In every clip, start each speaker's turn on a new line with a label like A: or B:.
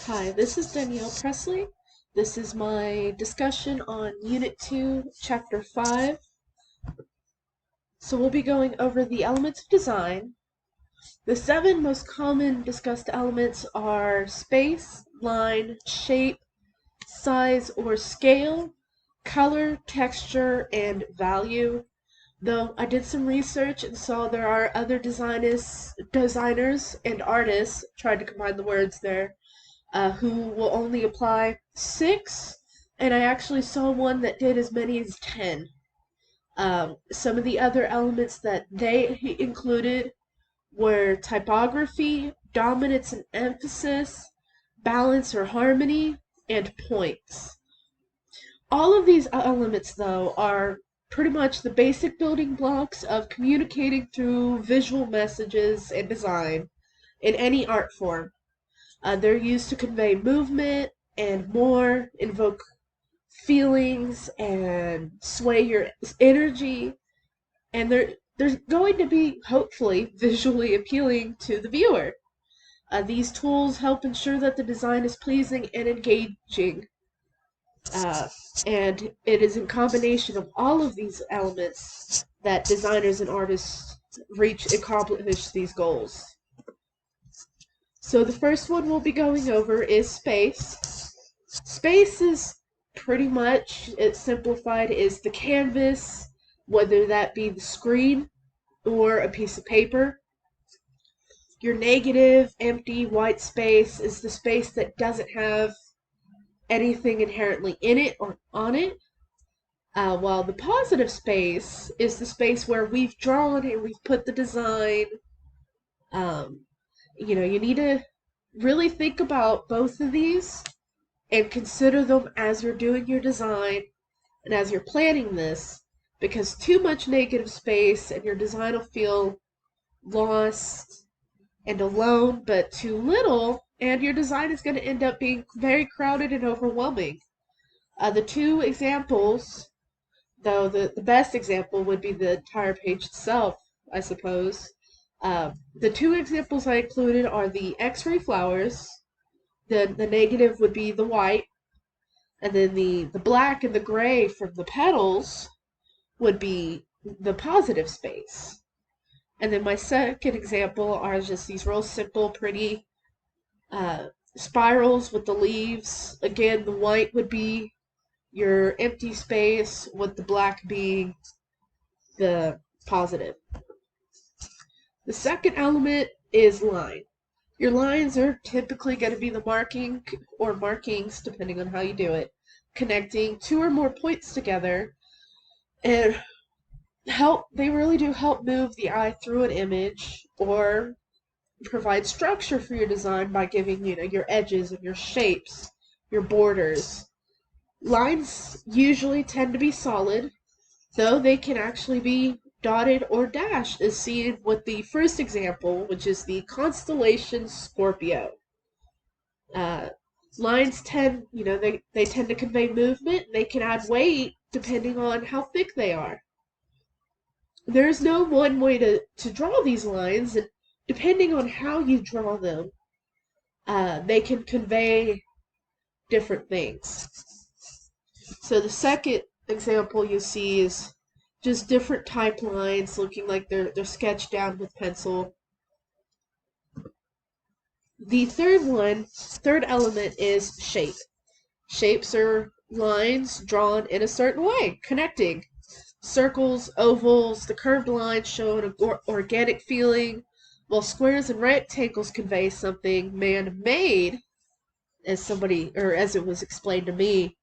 A: Hi, this is Danielle Presley. This is my discussion on Unit 2, Chapter 5. So we'll be going over the elements of design. The 7 most common discussed elements are space, line, shape, size or scale, color, texture, and value. Though I did some research and saw there are other designers and artists, tried to combine the words there, who will only apply 6, and I actually saw one that did as many as 10. Some of the other elements that they included were typography, dominance and emphasis, balance or harmony, and points. All of these elements, though, are pretty much the basic building blocks of communicating through visual messages and design in any art form. They're used to convey movement and more, invoke feelings and sway your energy, and they're going to be hopefully visually appealing to the viewer. These tools help ensure that the design is pleasing and engaging, uh, and it is in combination of all of these elements that designers and artists accomplish these goals. So the first one we'll be going over is space. Space is pretty much, it's simplified, is the canvas, whether that be the screen or a piece of paper. Your negative, empty, white space is the space that doesn't have anything inherently in it or on it. While the positive space is the space where we've drawn and we've put the design. Um, you need to really think about both of these and consider them as you're doing your design and as you're planning this, because too much negative space and your design will feel lost and alone, but too little and your design is going to end up being very crowded and overwhelming. The two examples, though the best example would be the entire page itself, I suppose. The two examples I included are the X-ray flowers. The negative would be the white, and then the black and the gray from the petals would be the positive space. And then my second example are just these real simple, pretty spirals with the leaves. Again, the white would be your empty space, with the black being the positive. The second element is line. Your lines are typically going to be the marking or markings, depending on how you do it, connecting two or more points together, and they really do help move the eye through an image or provide structure for your design by giving, your edges and your shapes, your borders. Lines usually tend to be solid, though they can actually be dotted or dashed, as seen with the first example, which is the constellation Scorpio. Uh, Lines tend, they tend to convey movement, and they can add weight depending on how thick they are. There's no one way to draw these lines, and depending on how you draw them, they can convey different things. So the second example you see is just different type lines looking like they're sketched down with pencil. The third element is shape. Shapes are lines drawn in a certain way, connecting. Circles, ovals, the curved lines show an organic feeling, while squares and rectangles convey something man-made, as it was explained to me,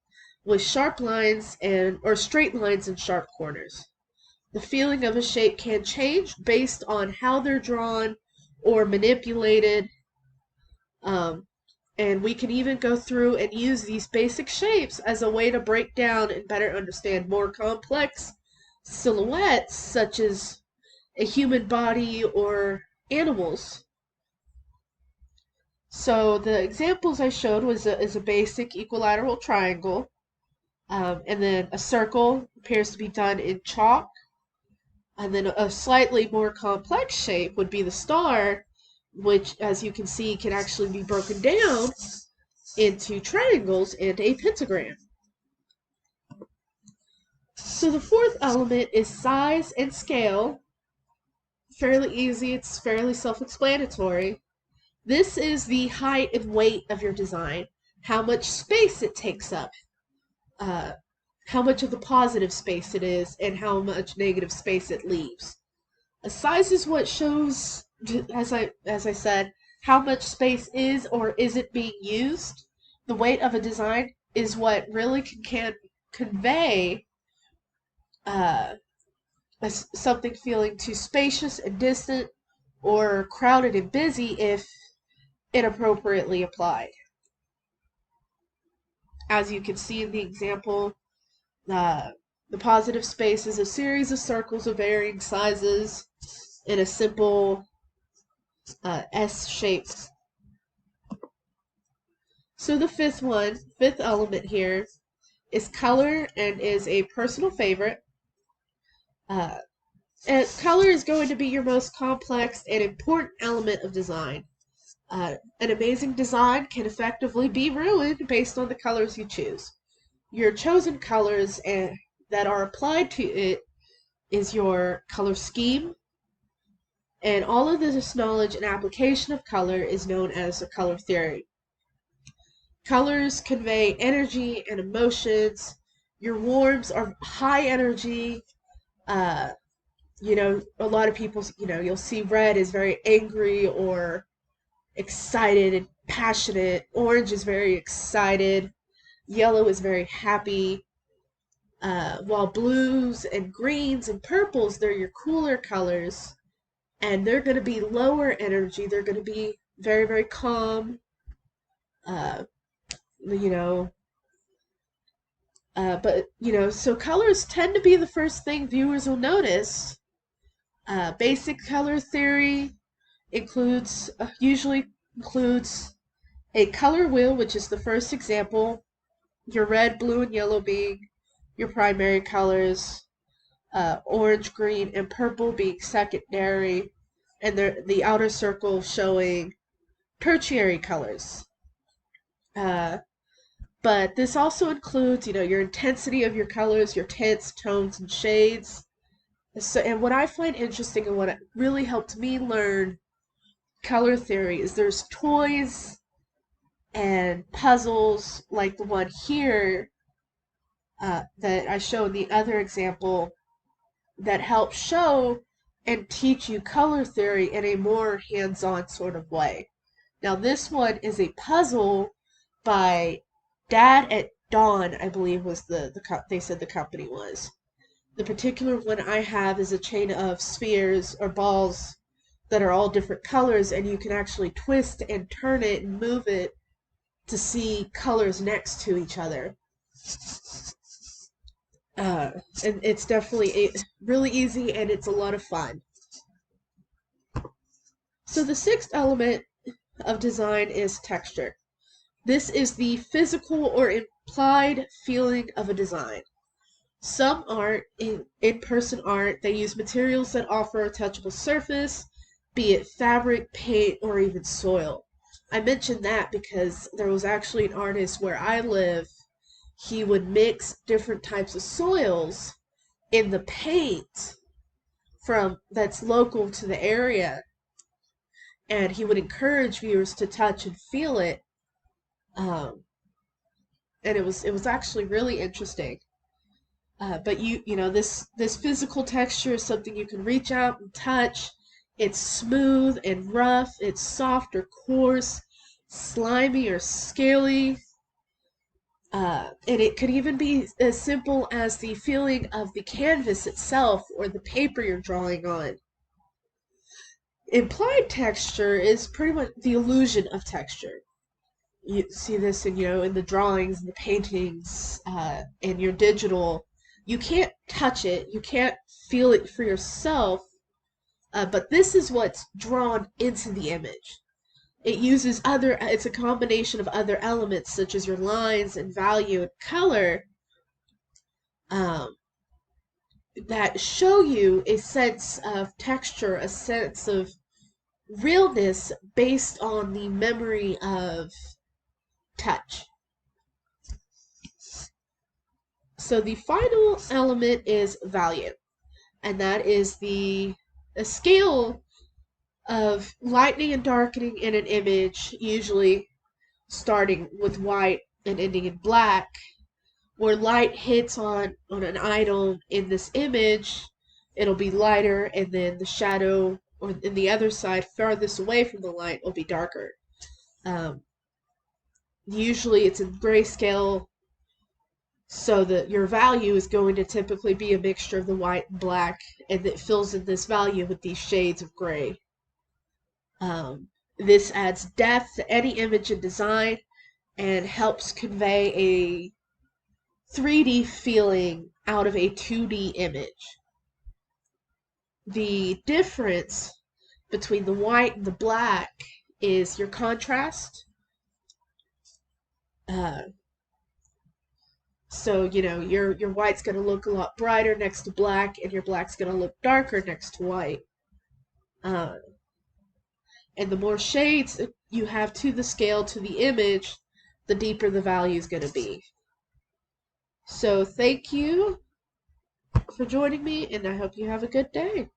A: with sharp lines or straight lines and sharp corners. The feeling of a shape can change based on how they're drawn or manipulated. And we can even go through and use these basic shapes as a way to break down and better understand more complex silhouettes, such as a human body or animals. So the examples I showed is a basic equilateral triangle, and then a circle appears to be done in chalk, and then a slightly more complex shape would be the star, which, as you can see, can actually be broken down into triangles and a pentagram. So the fourth element is size and scale. Fairly easy, it's fairly self-explanatory. This is the height and weight of your design, how much space it takes up, uh, how much of the positive space it is, and how much negative space it leaves. A size is what shows, as I said, how much space is or isn't being used. The weight of a design is what really can convey something feeling too spacious and distant or crowded and busy if inappropriately applied. As you can see in the example, the positive space is a series of circles of varying sizes in a simple S shape. So the fifth element here, is color and is a personal favorite. And color is going to be your most complex and important element of design. An amazing design can effectively be ruined based on the colors you choose. Your chosen colors that are applied to it is your color scheme, and all of this knowledge and application of color is known as a color theory. Colors convey energy and emotions. Your warms are high energy. A lot of people, you'll see red is very angry or excited and passionate. Orange is very excited. Yellow is very happy. While blues and greens and purples, they're your cooler colors. And they're going to be lower energy. They're going to be very, very calm. So colors tend to be the first thing viewers will notice. Basic color theory usually includes a color wheel, which is the first example, your red, blue, and yellow being your primary colors, orange, green, and purple being secondary, and the outer circle showing tertiary colors. But this also includes, your intensity of your colors, your tints, tones, and shades. So, and what I find interesting and what really helped me learn color theory is there's toys and puzzles like the one here that I show in the other example that help show and teach you color theory in a more hands-on sort of way. Now this one is a puzzle by Dad at Dawn, I believe was they said the company was. The particular one I have is a chain of spheres or balls that are all different colors, and you can actually twist and turn it and move it to see colors next to each other. And it's definitely really easy, and it's a lot of fun. So the sixth element of design is texture. This is the physical or implied feeling of a design. Some art, in-person art, they use materials that offer a touchable surface, be it fabric, paint, or even soil. I mentioned that because there was actually an artist where I live. He would mix different types of soils in the paint that's local to the area, and he would encourage viewers to touch and feel it. And it was actually really interesting. But this physical texture is something you can reach out and touch. It's smooth and rough. It's soft or coarse, slimy or scaly. And it could even be as simple as the feeling of the canvas itself or the paper you're drawing on. Implied texture is pretty much the illusion of texture. You see this in the drawings and the paintings, in your digital. You can't touch it, you can't feel it for yourself, but this is what's drawn into the image. It's a combination of other elements such as your lines and value and color that show you a sense of texture, a sense of realness based on the memory of touch. So the final element is value, and that is a scale of lightening and darkening in an image, usually starting with white and ending in black, where light hits on an item in this image, it'll be lighter, and then the shadow or in the other side, farthest away from the light, will be darker. Usually it's in grayscale, so that your value is going to typically be a mixture of the white and black, and it fills in this value with these shades of gray. This adds depth to any image and design and helps convey a 3D feeling out of a 2D image. The difference between the white and the black is your contrast. So, your white's going to look a lot brighter next to black, and your black's going to look darker next to white. And the more shades you have to the scale, to the image, the deeper the value is going to be. So thank you for joining me, and I hope you have a good day.